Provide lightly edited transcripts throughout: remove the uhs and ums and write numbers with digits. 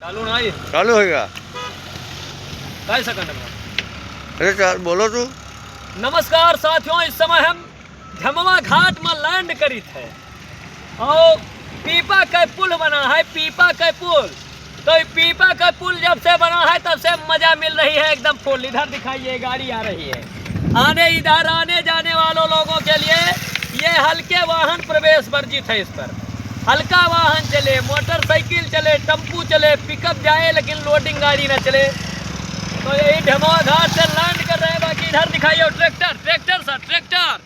चालू ना ये चालू होगा। काय सेकंड में। अरे चाल बोलो तू। नमस्कार साथियों, इस समय हम धमवा घाट में लैंड करी थे और पीपा का पुल बना है। पीपा का पुल, तो पीपा का पुल जब से बना है तब से मजा मिल रही है एकदम फुल। इधर दिखाइए गाड़ी आ रही है। इधर आने जाने वालों लोगों के लिए ये हल्के वाहन प्रवेश वर्जित है। इस पर हल्का वाहन चले, मोटरसाइकिल चले, टेम्पू चले, पिकअप जाए लेकिन लोडिंग गाड़ी न चले। तो यही धमवा घाट से लैंड कर रहे हैं। बाकी इधर दिखाइए ट्रैक्टर सर, ट्रैक्टर।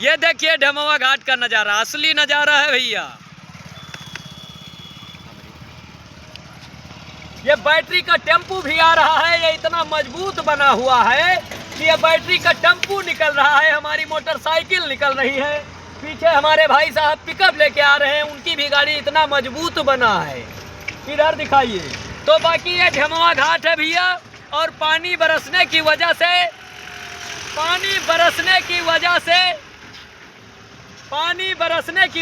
ये देखिए धमवा घाट का नज़ारा, असली नज़ारा है भैया। ये बैटरी का टेम्पू भी आ रहा है। ये इतना मजबूत बना हुआ है कि ये बैटरी का टेम्पू निकल रहा है, हमारी मोटरसाइकिल निकल रही है। पीछे हमारे भाई साहब पिकअप लेके आ रहे हैं, उनकी भी गाड़ी इतना मजबूत बना है। इधर दिखाइए। तो बाकी ये धमवा घाट है भैया, और पानी बरसने की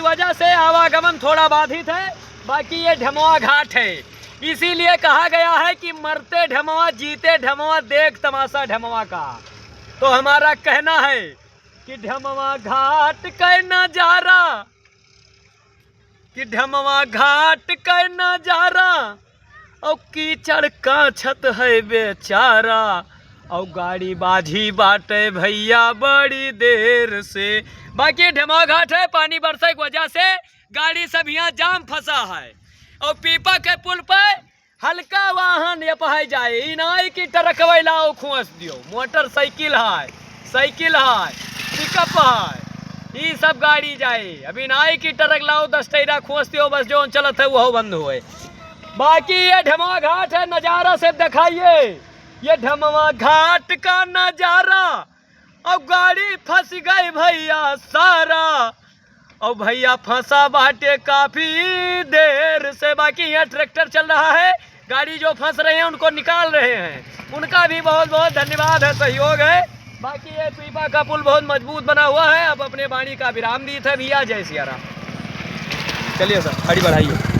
वजह से आवागमन थोड़ा बाधित है। बाकी ये धमवा घाट है, इसीलिए कहा गया है कि मरते धमवा जीते धमवा, देख तमाशा धमवा का। तो हमारा कहना है कि धमवा घाट का नजारा, और कीचड़ का छत है बेचारा, और गाड़ी बाझी बाटे भैया बड़ी देर से। बाकी धमवा घाट है, पानी बरसे की वजह से गाड़ी सब यहाँ जाम फंसा है। और पीपा के पुल पर हल्का वाहन ये पहाई जाए, इनाई की ट्रक लाओ खुआस दियो, मोटरसाइकिल है, साइकिल है, पिकअप है, ये सब गाड़ी जाए। अभी नाई की ट्रक लाओ 10 टैरा खुआस दियो, बस जो चलत है वो बंद हुए। बाकी ये धमवा घाट है, नज़ारा से दिखाइए ये धमवा घाट का नज़ारा। और गाड़ी फंस गई भैया सारा, और भैया फंसा बाटे काफी देर से। बाकी यहाँ ट्रैक्टर चल रहा है, गाड़ी जो फंस रहे हैं उनको निकाल रहे हैं, उनका भी बहुत बहुत धन्यवाद है, सहयोग है। बाकी ये पीपा का पुल बहुत मजबूत बना हुआ है। अब अपने वाणी का विराम दी था भैया। जय सिया राम। चलिए सर, गाड़ी बढ़ाइए।